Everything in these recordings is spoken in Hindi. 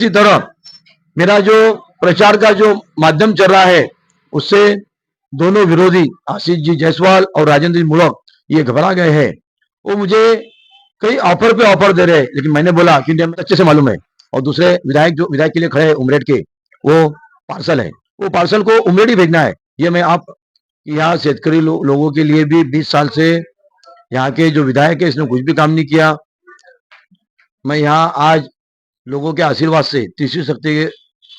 इसी तरह मेरा जो प्रचार का जो माध्यम चल रहा है उससे दोनों विरोधी आशीष जी जायसवाल और राजेंद्र जी मूलक ये घबरा गए हैं। वो मुझे कई ऑफर पे ऑफर दे रहे हैं, लेकिन मैंने बोला कि मुझे अच्छे से मालूम है। और दूसरे विधायक जो विधायक के लिए खड़े हैं उमरेड के, वो पार्सल है, वो पार्सल को उमरेड ही भेजना है। ये मैं आप यहाँ शेतकरी लोगों के लिए भी 20 साल से यहाँ के जो विधायक है इसने कुछ भी काम नहीं किया। मैं यहाँ आज लोगों के आशीर्वाद से तीसरी शक्ति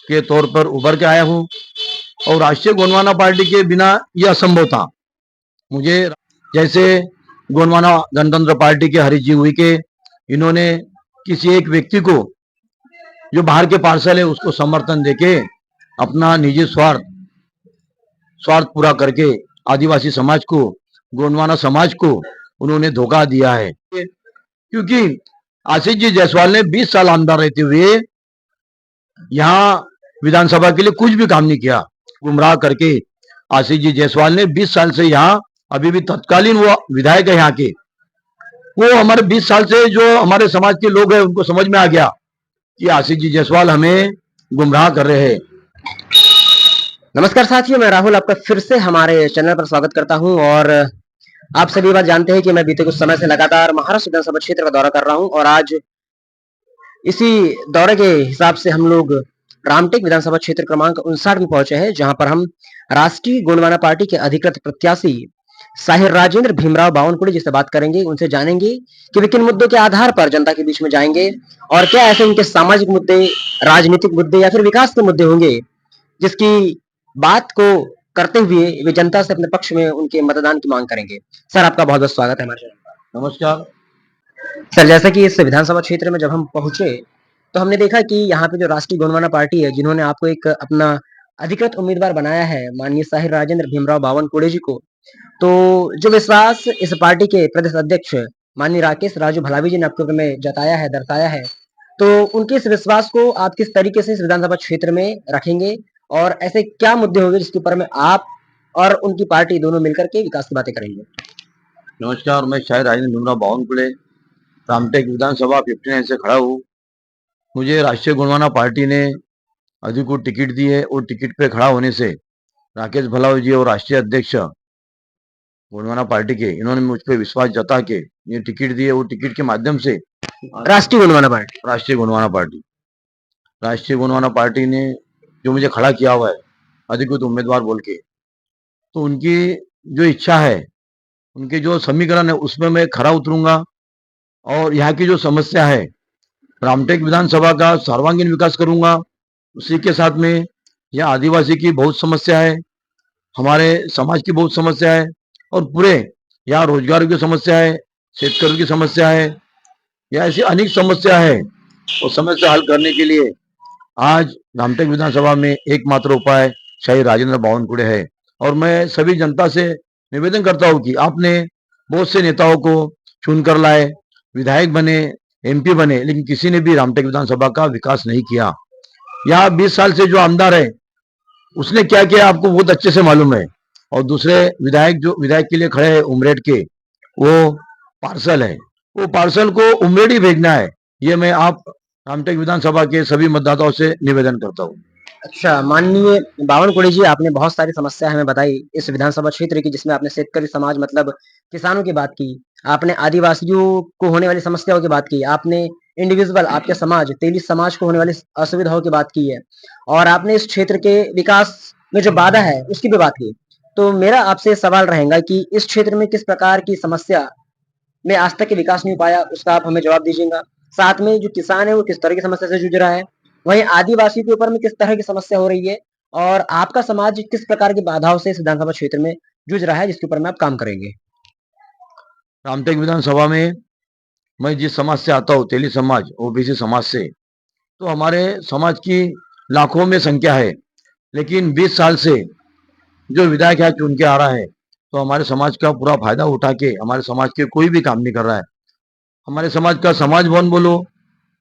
के तौर पर उभर के आया हूँ और राष्ट्रीय गोंडवाना पार्टी के बिना यह असंभव था। मुझे जैसे गोंडवाना गणतंत्र पार्टी के हरीश जी हुई के इन्होंने किसी एक व्यक्ति को जो बाहर के पार्सल है उसको समर्थन देके अपना निजी स्वार्थ पूरा करके आदिवासी समाज को, गोंडवाना समाज को उन्होंने धोखा दिया है। क्योंकि आशीष जी जायसवाल ने 20 साल आमदार रहते हुए यहाँ विधानसभा के लिए कुछ भी काम नहीं किया। गुमराह करके आशीष जी जायसवाल ने 20 साल से यहाँ अभी भी तत्कालीन वो विधायक है यहाँ के, वो हमारे 20 साल से जो हमारे समाज के लोग हैं उनको समझ में आ गया कि आशीष जी जायसवाल हमें गुमराह कर रहे हैं। नमस्कार साथियों, मैं राहुल आपका फिर से हमारे चैनल पर स्वागत करता हूं। और आप सभी बात जानते हैं कि मैं बीते कुछ समय से लगातार महाराष्ट्र विधानसभा क्षेत्र का दौरा कर रहा हूं और आज इसी दौरे के हिसाब से हम लोग रामटेक विधानसभा क्षेत्र क्रमांक 59 में पहुंचे हैं, जहां पर हम राष्ट्रीय गोंडवाना पार्टी के अधिकृत प्रत्याशी साहिर राजेंद्र भीमराव बावनकुळे जी से बात करेंगे। उनसे जानेंगे कि वे किन मुद्दों के आधार पर जनता के बीच में जाएंगे और क्या ऐसे उनके सामाजिक मुद्दे, राजनीतिक मुद्दे या फिर विकास के मुद्दे होंगे जिसकी बात को करते हुए वे जनता से अपने पक्ष में उनके मतदान की मांग करेंगे। सर, आपका बहुत बहुत स्वागत है हमारे चैनल पर। नमस्कार सर, जैसा कि इस विधानसभा क्षेत्र में जब हम पहुंचे तो हमने देखा कि यहाँ पे जो राष्ट्रीय गोंडवाना पार्टी है, जिन्होंने आपको एक अपना अधिकृत उम्मीदवार बनाया है माननीय साहिर राजेंद्र भीमराव बावनकुळे जी को, तो जो विश्वास इस पार्टी के प्रदेश अध्यक्ष माननीय राकेश राजू भलावी जी ने आपके ऊपर में जताया है, दर्शाया है, तो उनके इस विश्वास को आप किस तरीके से इस विधानसभा क्षेत्र में रखेंगे और ऐसे क्या मुद्दे होंगे जिसके ऊपर में आप और उनकी पार्टी दोनों मिलकर के विकास की बातें करेंगे? नमस्कार, मैं साहिर राजेंद्र भीमराव बावनकुळे रामटेक विधानसभा 59 से खड़ा हूँ। मुझे राष्ट्रीय गोंडवाना पार्टी ने अधिकृत टिकट दी है और टिकट पे खड़ा होने से राकेश भलावी जी और राष्ट्रीय अध्यक्ष गोंडवाना पार्टी के इन्होंने मुझ पर विश्वास जता के ये टिकट दिए। वो टिकट के माध्यम से राष्ट्रीय गोंडवाना पार्टी राष्ट्रीय गोंडवाना पार्टी ने जो मुझे खड़ा किया हुआ है अधिकृत उम्मीदवार बोल के, तो उनकी जो इच्छा है, उनके जो समीकरण है उसमें मैं खरा उतरूंगा और यहाँ की जो समस्या है रामटेक विधानसभा का सर्वांगीण विकास करूंगा। उसी के साथ में यहाँ आदिवासी की बहुत समस्या है, हमारे समाज की बहुत समस्या है और पूरे यहाँ रोजगार की समस्या है, शेतकरी की समस्या है, या ऐसी अनेक समस्या है। वो समस्या हल करने के लिए आज रामटेक विधानसभा में एकमात्र उपाय शाही राजेंद्र बावनकुळे है। और मैं सभी जनता से निवेदन करता हूँ कि आपने बहुत से नेताओं को चुनकर लाए, विधायक बने, एमपी बने, लेकिन किसी ने भी रामटेक विधानसभा का विकास नहीं किया। यहाँ 20 साल से जो आमदार है उसने क्या किया आपको बहुत अच्छे से मालूम है। और दूसरे विधायक जो विधायक के लिए खड़े हैं उमरेड के, वो पार्सल है, वो पार्सल को उमरेड ही भेजना है। ये मैं आप रामटेक विधानसभा के सभी मतदाताओं से निवेदन करता हूँ। अच्छा, माननीय बावनकुळे जी, आपने बहुत सारी समस्या हमें बताई इस विधानसभा क्षेत्र की, जिसमें आपने शेतकरी समाज मतलब किसानों की बात की, आपने आदिवासियों को होने वाली समस्याओं की बात की, आपने इंडिविजुअल आपके समाज तेली समाज को होने वाली असुविधाओं की बात की है और आपने इस क्षेत्र के विकास में जो बाधा है उसकी भी बात की। तो मेरा आपसे सवाल रहेगा कि इस क्षेत्र में किस प्रकार की समस्या में आज तक के विकास नहीं पाया, उसका आप हमें जवाब दीजिएगा। साथ में जो किसान है वो किस तरह की समस्या से जूझ रहा है, वहीं आदिवासी के ऊपर में किस तरह की समस्या हो रही है और आपका समाज किस प्रकार की बाधाओं से इस विधानसभा क्षेत्र में जूझ रहा है, जिसके ऊपर में आप काम करेंगे। रामटेक विधानसभा में मैं जिस समाज से आता हूँ, तेली समाज, ओबीसी समाज से, तो हमारे समाज की लाखों में संख्या है, लेकिन 20 साल से जो विधायक है चुन के आ रहा है, तो हमारे समाज का पूरा फायदा उठा के हमारे समाज के कोई भी काम नहीं कर रहा है। हमारे समाज का समाज भवन बोलो,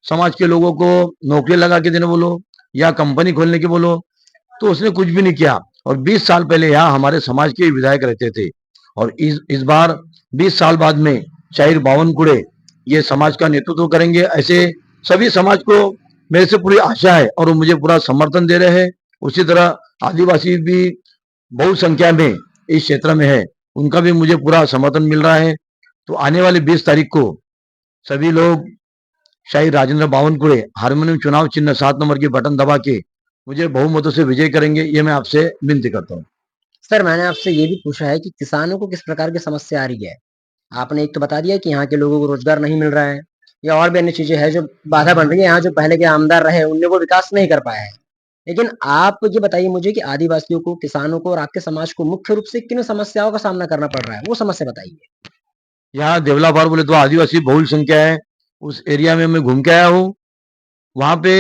समाज के लोगों को नौकरी लगा के देने बोलो या कंपनी खोलने के बोलो, तो उसने कुछ भी नहीं किया। और 20 साल पहले यहाँ हमारे समाज के विधायक रहते थे और इस बार 20 साल बाद में शाहिर बावनकुळे ये समाज का नेतृत्व करेंगे। ऐसे सभी समाज को मेरे से पूरी आशा है और वो मुझे पूरा समर्थन दे रहे हैं। उसी तरह आदिवासी भी बहु संख्या में इस क्षेत्र में है, उनका भी मुझे पूरा समर्थन मिल रहा है। तो आने वाली 20 तारीख को सभी लोग शाही राजेंद्र बावनकुळे हारमोनियम चुनाव चिन्ह 7 नंबर की बटन दबा के मुझे बहुमतों से विजय करेंगे, ये मैं आपसे विनती करता हूँ। सर, मैंने आपसे ये भी पूछा है कि किसानों को किस प्रकार की समस्या आ रही है? आपने एक तो बता दिया कि यहाँ के लोगों को रोज़गार नहीं मिल रहा है या और भी अन्य चीज़ें हैं जो बाधा बन रही है। यहाँ जो पहले के आमदार रहे, उनने वो विकास नहीं कर पाया है। लेकिन आप ये बताइए मुझे कि आदिवासियों को, किसानों को और आपके समाज को मुख्य रूप से किन समस्याओं का सामना करना पड़ रहा है? वो समस्या बताइए। यहाँ देवलापार बोले तो आदिवासी बहुल संख्या है, उस एरिया में मैं घूम के आया हूँ। वहाँ पे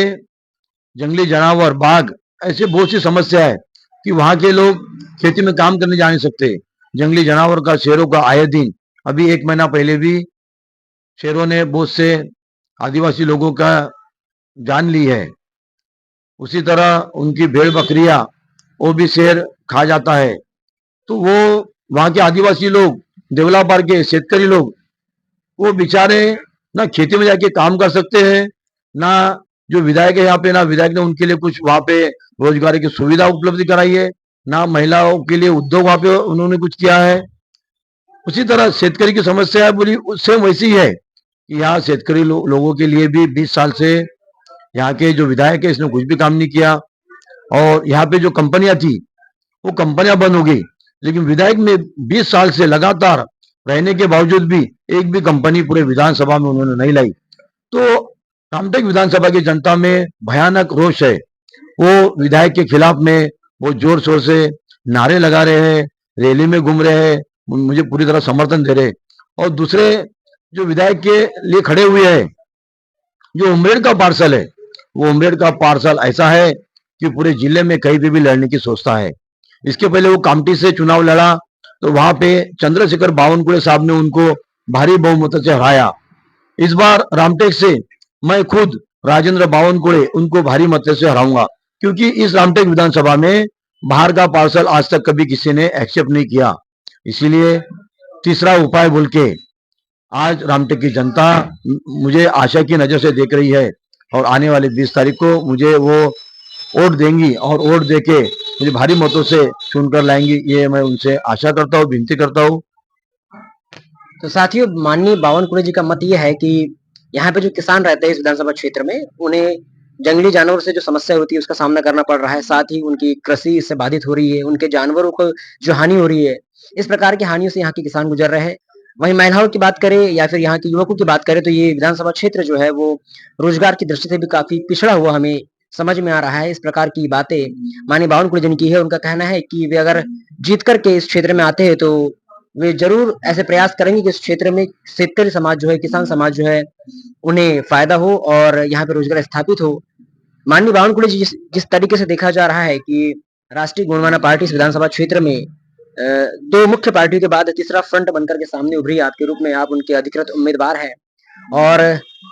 जंगली जानवर, बाघ, ऐसे बहुत सी समस्या है कि वहाँ के लोग खेती में काम करने जा नहीं सकते। जंगली जानवर का, शेरों का आए दिन, अभी 1 महीना पहले भी शेरों ने बहुत से आदिवासी लोगों का जान ली है। उसी तरह उनकी भेड़ बकरियां, वो भी शेर खा जाता है। तो वो वहाँ के आदिवासी लोग, देवलापार के शेतकरी लोग, वो बेचारे ना खेती में जाके काम कर सकते हैं, ना जो विधायक है यहाँ पे, ना विधायक ने उनके लिए कुछ वहाँ पे रोजगार की सुविधा उपलब्ध कराई है, ना महिलाओं के लिए उद्योग वहाँ पे उन्होंने कुछ किया है। उसी तरह शेतकरी की समस्या है बोली सेम वैसी ही है कि यहाँ शेतकरी लोगों के लिए भी 20 साल से यहाँ के जो विधायक है इसने कुछ भी काम नहीं किया। और यहाँ पे जो कंपनियां थी वो कंपनियां बंद हो गई, लेकिन विधायक में 20 साल से लगातार रहने के बावजूद भी एक भी कंपनी पूरे विधानसभा में उन्होंने नहीं लाई। तो रामटेक विधानसभा की जनता में भयानक रोष है। वो विधायक के खिलाफ में वो जोर शोर से नारे लगा रहे हैं, रैली में घूम रहे हैं, मुझे पूरी तरह समर्थन दे रहे हैं। और दूसरे जो विधायक के लिए खड़े हुए हैं, जो उमरेड का पार्सल है, वो उमरेड का पार्सल ऐसा है कि पूरे जिले में कहीं पे भी लड़ने की सोचता है। इसके पहले वो कामठी से चुनाव लड़ा तो वहां पे चंद्रशेखर बावनकुळे साहब ने उनको भारी बहुमत से हराया। इस बार रामटेक से मैं खुद राजेंद्र बावनकुळे उनको भारी मत से हराऊंगा, क्योंकि इस रामटेक विधानसभा में बाहर का पार्सल आज तक कभी किसी ने एक्सेप्ट नहीं किया। इसीलिए तीसरा उपाय बोल के आज रामटेक की जनता मुझे आशा की नजर से देख रही है और आने वाली 20 तारीख को मुझे वो वोट देंगी और वोट देके मुझे भारी मतों से चुनकर लाएंगी, ये मैं उनसे आशा करता हूँ, विनती करता हूँ। तो साथियों, माननीय बावनकुळे जी का मत ये है कि यहाँ पे जो किसान रहते हैं इस विधानसभा क्षेत्र में, उन्हें जंगली जानवरों से जो समस्या होती है उसका सामना करना पड़ रहा है। साथ ही उनकी कृषि इससे बाधित हो रही है, उनके जानवरों को जो हानि हो रही है, इस प्रकार की हानियों से यहाँ के किसान गुजर रहे हैं। वहीं महिलाओं की बात करें या फिर यहाँ के युवकों की बात करें तो ये विधानसभा क्षेत्र जो है वो रोजगार की दृष्टि से भी काफी पिछड़ा हुआ हमें समझ में आ रहा है। इस प्रकार की बातें माननीय बावनकुळे जी ने की है। उनका कहना है कि वे अगर जीत करके इस क्षेत्र में आते हैं तो वे जरूर ऐसे प्रयास करेंगे कि इस क्षेत्र में शेतकरी समाज जो है, किसान समाज जो है, उन्हें फायदा हो और यहाँ पे रोजगार स्थापित हो। माननीय बावनकुळे जी जिस तरीके से देखा जा रहा है कि राष्ट्रीय गोंडवाना पार्टी इस विधानसभा क्षेत्र में 2 मुख्य पार्टियों के बाद तीसरा फ्रंट बनकर के सामने उभरी है। आपके रूप में आप उनके अधिकृत उम्मीदवार हैं और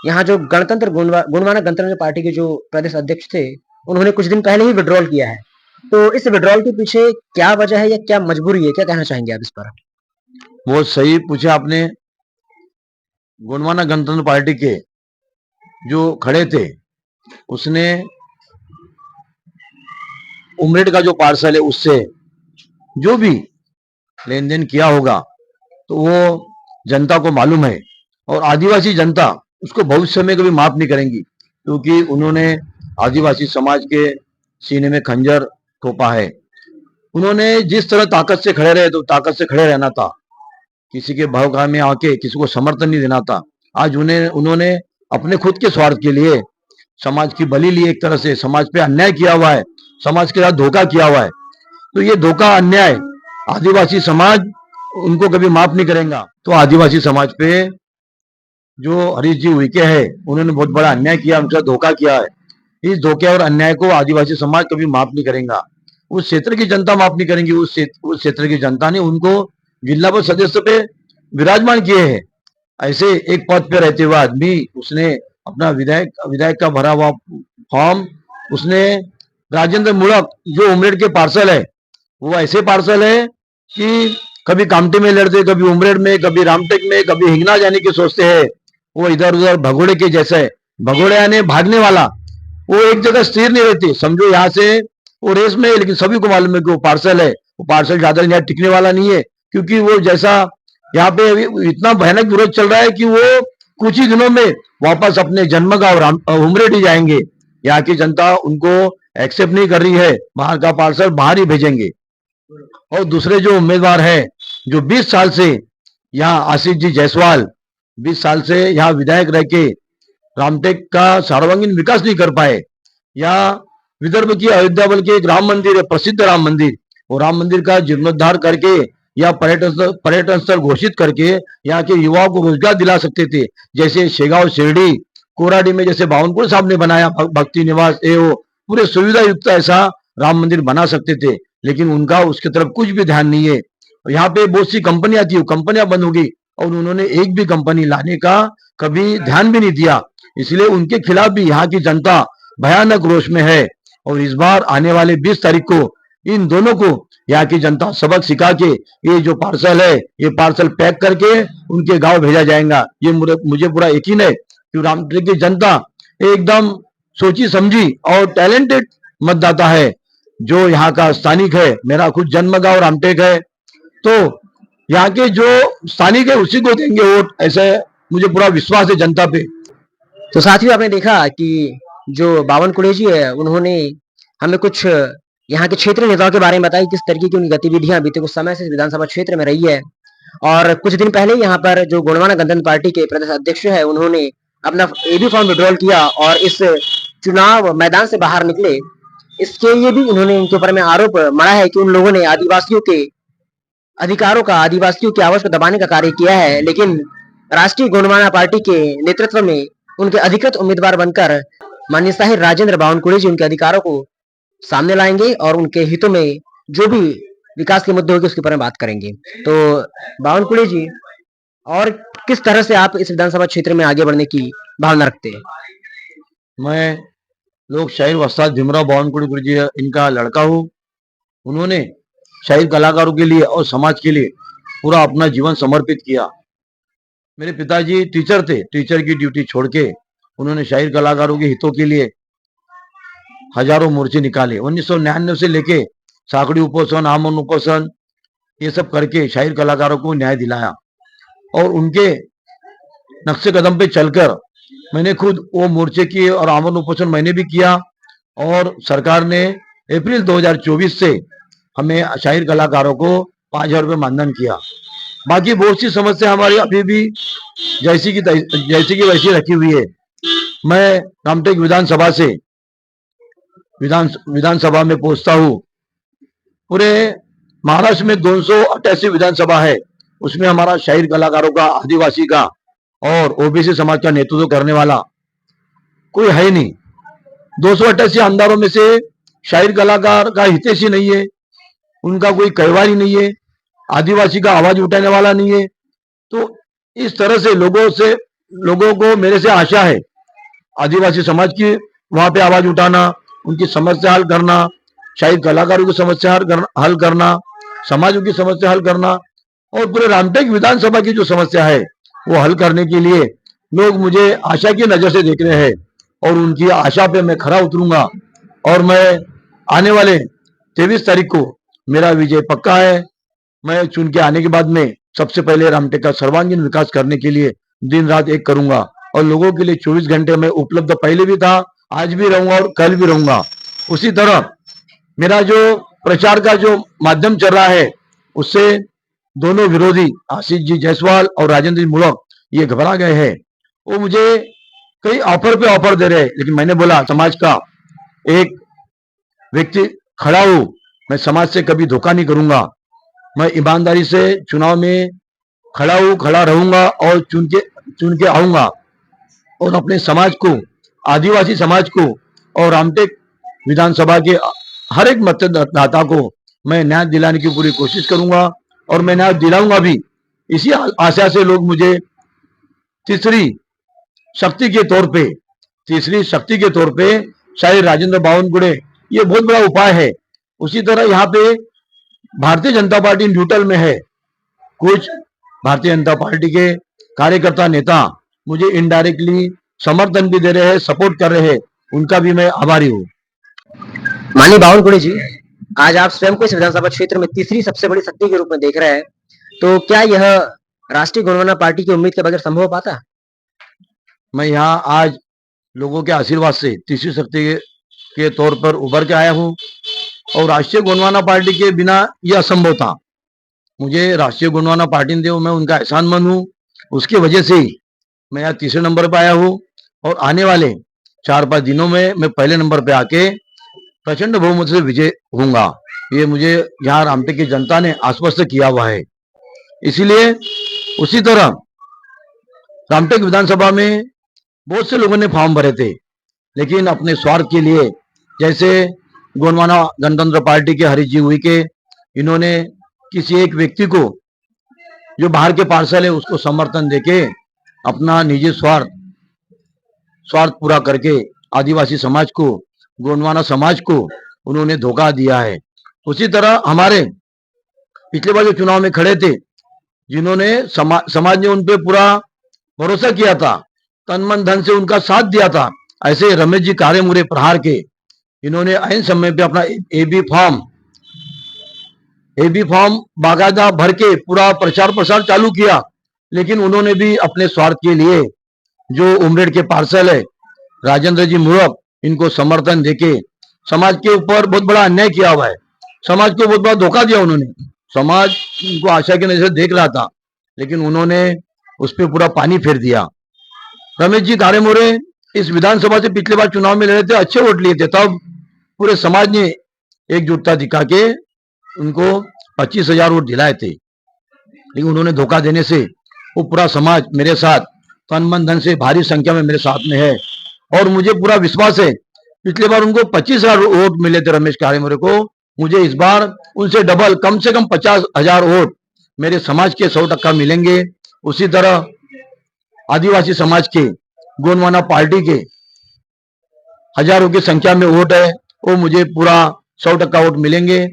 यहाँ जो गोंडवाना गणतंत्र पार्टी के जो प्रदेश अध्यक्ष थे, उन्होंने कुछ दिन पहले ही विड्रॉल किया है। तो इस विड्रॉल के पीछे क्या वजह है या क्या मजबूरी है? क्या कहना चाहेंगे आप इस पर? बहुत सही पूछा आपने। गोंडवाना गणतंत्र पार्टी के जो खड़े थे उसने उमरेड का जो पार्सल है उससे जो भी लेन देन किया होगा तो वो जनता को मालूम है और आदिवासी जनता उसको भविष्य में कभी माफ नहीं करेंगी, क्योंकि उन्होंने आदिवासी समाज के सीने में खंजर ठोपा है। उन्होंने जिस तरह ताकत से खड़े रहे तो ताकत से खड़े रहना था, किसी के भाव में आके किसी को समर्थन नहीं देना था। आज उन्होंने अपने खुद के स्वार्थ के लिए समाज की बलि ली, एक तरह से समाज पे अन्याय किया हुआ है, समाज के साथ धोखा किया हुआ है। तो ये धोखा, अन्याय आदिवासी समाज उनको कभी माफ नहीं करेगा। तो आदिवासी समाज पे जो हरीश जी उइके है उन्होंने बहुत बड़ा अन्याय किया, उनका धोखा किया है। इस धोखे और अन्याय को आदिवासी समाज कभी माफ नहीं करेगा। उस क्षेत्र की जनता माफ नहीं करेंगी। उस क्षेत्र की जनता ने उनको जिला परिषद सदस्य पे विराजमान किए हैं। ऐसे एक पद पे रहते हुए आदमी उसने अपना विधायक का भरा हुआ फॉर्म उसने राजेंद्र मूलक जो उमरेड के पार्सल है, वो ऐसे पार्सल है कि कभी कामठी में लड़ते, कभी उमरेड में, कभी रामटेक में, कभी हिंगना जाने की सोचते हैं। वो इधर उधर भगोड़े के जैसे, भगोड़े यानी भागने वाला, वो एक जगह स्थिर नहीं रहते। समझो यहाँ से वो रेस में है, लेकिन सभी को मालूम है कि वो पार्सल है, वो पार्सल ज्यादा यहाँ टिकने वाला नहीं है, क्योंकि वो जैसा यहाँ पे अभी इतना भयानक विरोध चल रहा है कि वो कुछ ही दिनों में वापस अपने जन्म गांव उमरेडी जाएंगे। यहाँ की जनता उनको एक्सेप्ट नहीं कर रही है, बाहर का पार्सल बाहर ही भेजेंगे। और दूसरे जो उम्मीदवार है, जो 20 साल से यहाँ आशीष जी जायसवाल 20 साल से यहाँ विधायक रह के रामटेक का सर्वांगीण विकास नहीं कर पाए। या विदर्भ की अयोध्या बल के एक राम मंदिर है, प्रसिद्ध राम मंदिर, वो राम मंदिर का जीर्णोद्धार करके या पर्यटन स्थल घोषित करके यहाँ के युवाओं को रोजगार दिला सकते थे। जैसे शेगांव शिरडी कोराडी में जैसे बावनकुल साहब ने बनाया भक्ति निवास, ये वो पूरे सुविधा युक्त ऐसा राम मंदिर बना सकते थे, लेकिन उनका उसकी तरफ कुछ भी ध्यान नहीं है। यहाँ पे बहुत सी कंपनियां थी, वो कंपनियां बंद हो गई और उन्होंने एक भी कंपनी लाने का कभी ध्यान भी नहीं दिया। इसलिए उनके खिलाफ भी यहाँ की जनता भयानक रोष में है। और इस बार आने वाले 20 तारीख को इन दोनों को यहाँ की जनता सबक सिखा के ये जो पार्सल है, ये पार्सल पैक करके उनके गांव भेजा जाएगा। ये मुझे पूरा यकीन है कि रामटेक की जनता एकदम सोची समझी और टैलेंटेड मतदाता है, जो यहाँ का स्थानिक है। मेरा खुद जन्म गांव रामटेक है, तो यहाँ के जो स्थानिक है उसी को देंगे वोट, ऐसे मुझे पूरा विश्वास है जनता पे। तो साथियों आपने देखा कि जो बावनकुळे जी है उन्होंने हमें कुछ यहाँ के क्षेत्रीय नेताओं के बारे में बताई, किस तरीके की उनकी गतिविधियां बीते कुछ समय से विधानसभा क्षेत्र में रही है। और कुछ दिन पहले यहाँ पर जो गोंडवाना गणतंत्र पार्टी के प्रदेश अध्यक्ष है उन्होंने अपना एबी फॉर्म विड्रॉल किया और इस चुनाव मैदान से बाहर निकले। इसके लिए भी उन्होंने इनके ऊपर में आरोप मढ़ा है कि उन लोगों ने आदिवासियों के अधिकारों का, आदिवासियों की आवाज को दबाने का कार्य किया है। लेकिन राष्ट्रीय गोंडवाना पार्टी के नेतृत्व में उनके अधिकृत उम्मीदवार बनकर माननीय साहिर राजेंद्र बावनकुळे जी उनके अधिकारों को सामने लाएंगे और उनके हितों में जो भी विकास के मुद्दे होंगे उसके ऊपर में बात करेंगे। तो बावनकुळे जी, और किस तरह से आप इस विधानसभा क्षेत्र में आगे बढ़ने की भावना रखते हैं? मैं लोग शाहिर वस्ताद भीमराव बावनकुळे गुरुजी इनका लड़का हूँ। उन्होंने शाहिर कलाकारों के लिए और समाज के लिए पूरा अपना जीवन समर्पित किया। मेरे पिताजी टीचर थे, टीचर की ड्यूटी छोड़ के उन्होंने शाहिर कलाकारों के हितों के लिए हजारों मोर्चे निकाले। 1999 से लेके साकड़ी उपोषण, आमन उपोषण, ये सब करके शाहिर कलाकारों को न्याय दिलाया। और उनके नक्शे कदम पे चलकर मैंने खुद वो मोर्चे किए और आमन उपोषण मैंने भी किया। और सरकार ने अप्रैल 2024 से हमें शाहिर कलाकारों को 5,000 रुपये मानधन किया। बाकी बहुत सी समस्या हमारी अभी भी जैसी की वैसी रखी हुई है। मैं रामटेक विधानसभा से विधानसभा में पहुंचता हूँ। पूरे महाराष्ट्र में 288 विधानसभा है, उसमें हमारा शाहिर कलाकारों का, आदिवासी का और ओबीसी समाज का नेतृत्व करने वाला कोई है नहीं। 288 आमदारों में से शाहिर कलाकार का हितैषी नहीं है, उनका कोई कहवारी नहीं है, आदिवासी का आवाज उठाने वाला नहीं है। तो इस तरह से लोगों को मेरे से आशा है आदिवासी समाज की वहां पे आवाज उठाना, उनकी समस्या हल करना, शाहिर कलाकारों की समस्या हल करना, समाजों की समस्या हल करना, और पूरे रामटेक विधानसभा की जो समस्या है वो हल करने के लिए लोग मुझे आशा की नजर से देख रहे हैं। और उनकी आशा पे मैं खरा उतरूंगा और मैं आने वाले 23 तारीख को मेरा विजय पक्का है। मैं चुन के आने के बाद में सबसे पहले रामटेक का सर्वांगीण विकास करने के लिए दिन रात एक करूंगा और लोगों के लिए 24 घंटे में उपलब्ध पहले भी था, आज भी रहूंगा और कल भी रहूंगा। उसी तरह मेरा जो प्रचार का जो माध्यम चल रहा है उससे दोनों विरोधी आशीष जी जायसवाल और राजेंद्र जी मूलक ये घबरा गए हैं। वो मुझे कई ऑफर पे ऑफर दे रहे हैं, लेकिन मैंने बोला समाज का एक व्यक्ति खड़ा हूं, मैं समाज से कभी धोखा नहीं करूंगा। मैं ईमानदारी से चुनाव में खड़ा हूं, खड़ा रहूंगा और चुन के आऊंगा और अपने समाज को, आदिवासी समाज को और रामटेक विधानसभा के हर एक मतदाता को मैं न्याय दिलाने की पूरी कोशिश करूंगा और मैं न्याय दिलाऊंगा भी। इसी आशा से लोग मुझे तीसरी शक्ति के तौर पे शाहिर राजेंद्र बावनकुळे ये बहुत बड़ा उपाय है। उसी तरह यहाँ पे भारतीय जनता पार्टी न्यूट्रल में है। कुछ भारतीय जनता पार्टी के कार्यकर्ता नेता मुझे इनडायरेक्टली समर्थन भी दे रहे हैं, सपोर्ट कर रहे हैं, उनका भी मैं आभारी हूँ। माननीय बावनकुळे जी, आज आप स्वयं को इस विधानसभा क्षेत्र में तीसरी सबसे बड़ी शक्ति के रूप में देख रहे हैं, तो क्या यह राष्ट्रीय गणना पार्टी की उम्मीद के बगैर संभव हो पाता? मैं यहाँ आज लोगों के आशीर्वाद से तीसरी शक्ति के तौर पर उभर के आया हूँ और राष्ट्रीय गोंडवाना पार्टी के बिना यह असंभव था। मुझे राष्ट्रीय गोंडवाना पार्टी ने मैं उनका एहसानमंद हूँ। उसकी वजह से ही मैं यहाँ तीसरे नंबर पर आया हूँ और आने वाले 4-5 दिनों में मैं पहले नंबर पे आके प्रचंड बहुमत से विजय होऊंगा। ये मुझे यहाँ रामटेक की जनता ने आश्वस्त किया हुआ है। इसीलिए उसी तरह रामटेक विधानसभा में बहुत से लोगों ने फॉर्म भरे थे, लेकिन अपने स्वार्थ के लिए, जैसे गोंडवाना गणतंत्र पार्टी के हरीश जी हुई के, इन्होंने किसी एक व्यक्ति को जो बाहर के पार्सल है उसको समर्थन देके अपना निजी स्वार्थ पूरा करके आदिवासी समाज को, गोंडवाना समाज को उन्होंने धोखा दिया है। उसी तरह हमारे पिछले बार जो चुनाव में खड़े थे, जिन्होंने समाज ने उन पे पूरा भरोसा किया था, तन मन धन से उनका साथ दिया था, ऐसे रमेश जी कारे मुरे प्रहार के इन्होंने ऐन समय पे अपना एबी फॉर्म बाकायदा भर के पूरा प्रचार प्रसार चालू किया, लेकिन उन्होंने भी अपने स्वार्थ के लिए जो उमरेड के पार्सल है राजेंद्र जी मुरब, इनको समर्थन देके समाज के ऊपर बहुत बड़ा अन्याय किया हुआ है। समाज को बहुत बड़ा धोखा दिया उन्होंने। समाज उनको आशा की नजर से देख रहा था, लेकिन उन्होंने उस पर पूरा पानी फेर दिया। रमेश जी कारे मोरे इस विधानसभा से पिछले बार चुनाव में लड़े थे, अच्छे वोट लिए थे, तब पूरे समाज ने एकजुटता दिखा के उनको 25,000 वोट दिलाए थे, लेकिन उन्होंने धोखा देने से वो पूरा समाज मेरे साथ तन मन धन से भारी संख्या में मेरे साथ में है और मुझे पूरा विश्वास है। पिछले बार उनको 25,000 वोट मिले थे रमेश कारे मोरे को, मुझे इस बार उनसे डबल, कम से कम 50,000 वोट मेरे समाज के 100% मिलेंगे। उसी तरह आदिवासी समाज के, गोंडवाना पार्टी के हजारों की संख्या में वोट है, वो मुझे पूरा 100% वोट मिलेंगे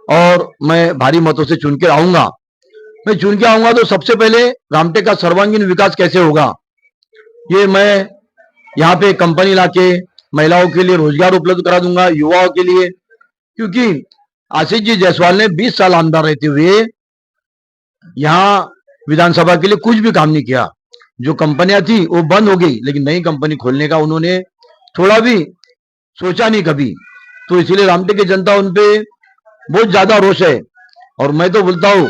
और मैं भारी मतों से चुन के आऊंगा। मैं चुन के आऊंगा तो सबसे पहले रामटेक का सर्वांगीण विकास कैसे होगा, ये मैं यहाँ पे कंपनी लाके महिलाओं के लिए रोजगार उपलब्ध करा दूंगा, युवाओं के लिए, क्योंकि आशीष जी जायसवाल ने 20 साल आमदार रहते हुए यहाँ विधानसभा के लिए कुछ भी काम नहीं किया। जो कंपनियां थी वो बंद हो गई, लेकिन नई कंपनी खोलने का उन्होंने थोड़ा भी सोचा नहीं कभी। तो इसलिए रामटेक की जनता उनपे बहुत ज्यादा रोष है। और मैं तो बोलता हूँ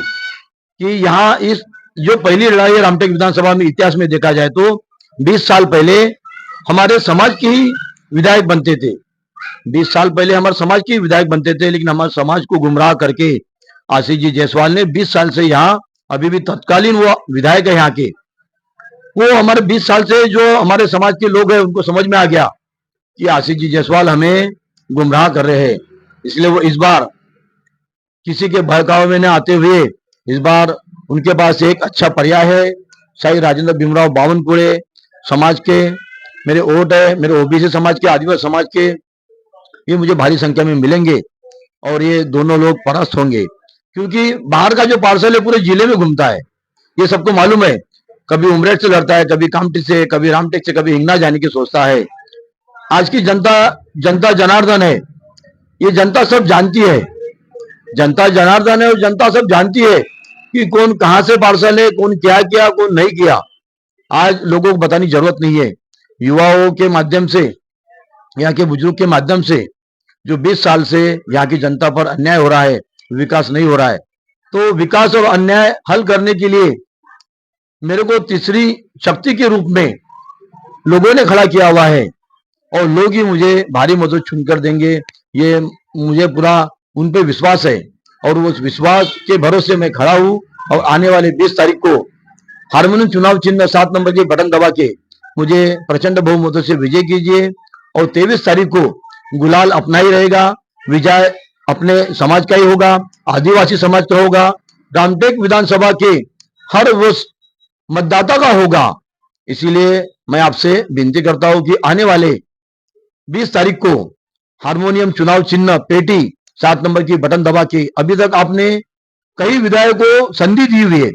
कि यहाँ इस जो पहली लड़ाई है रामटेक विधानसभा में, इतिहास में देखा जाए तो 20 साल पहले हमारे समाज के ही विधायक बनते थे। 20 साल पहले हमारे समाज के विधायक बनते थे, लेकिन हमारे समाज को गुमराह करके आशीष जी जायसवाल ने 20 साल से यहाँ, अभी भी तत्कालीन वो विधायक है यहाँ के, वो हमारे 20 साल से जो हमारे समाज के लोग हैं उनको समझ में आ गया कि आशीष जी जायसवाल हमें गुमराह कर रहे हैं। इसलिए वो इस बार किसी के बहकावे में न आते हुए इस बार उनके पास एक अच्छा पर्याय है। शाही राजेंद्र भीमराव बावनकुळे समाज के मेरे वोट है, मेरे ओबीसी समाज के, आदिवासी समाज के, ये मुझे भारी संख्या में मिलेंगे और ये दोनों लोग परास्त होंगे, क्योंकि बाहर का जो पार्सल है पूरे जिले में घूमता है, ये सबको मालूम है। कभी उमरेड से लड़ता है, कभी कामटी से, कभी रामटेक से, कभी हिंगना जाने की सोचता है। आज की जनता जनार्दन है, ये जनता सब जानती है। जनता जनार्दन है और जनता सब जानती है कि कौन कहां से पार्सल है, कौन क्या किया, कौन नहीं किया। आज लोगों को बताने की जरूरत नहीं है। युवाओं के माध्यम से, यहाँ के बुजुर्ग के माध्यम से जो 20 साल से यहाँ की जनता पर अन्याय हो रहा है, विकास नहीं हो रहा है, तो विकास और अन्याय हल करने के लिए मेरे को तीसरी शक्ति के रूप में लोगों ने खड़ा किया हुआ है और लोग ही मुझे भारी मदद चुनकर देंगे, ये मुझे पूरा उन पे विश्वास है। और उस विश्वास के भरोसे मैं खड़ा हूं और आने वाले 20 तारीख को हारमोनियम चुनाव चिन्ह में 7 नंबर के बटन दबा के मुझे प्रचंड बहुमतों से विजय कीजिए और 23 तारीख को गुलाल अपना ही रहेगा। विजय अपने समाज का ही होगा, आदिवासी समाज का होगा, रामटेक विधानसभा के हर वो मतदाता का होगा। इसीलिए मैं आपसे विनती करता हूं कि आने वाले 20 तारीख को हारमोनियम चुनाव चिन्ह पेटी 7 नंबर की बटन दबा के, अभी तक आपने कई विधायकों को संधि दी हुई है,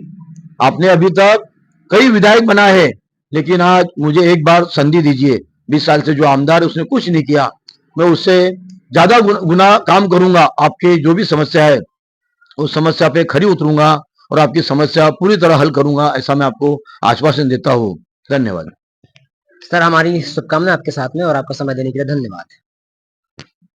आपने अभी तक कई विधायक बनाए हैं, लेकिन आज मुझे एक बार संधि दीजिए। 20 साल से जो आमदार है उसने कुछ नहीं किया। मैं उससे ज्यादा गुना काम करूंगा। आपकी जो भी समस्या है उस समस्या पे खरी उतरूंगा और आपकी समस्या पूरी तरह हल करूंगा, ऐसा मैं आपको आश्वासन देता हूँ। धन्यवाद। सर, हमारी शुभकामनाएं आपके साथ में और आपका समय देने के लिए धन्यवाद।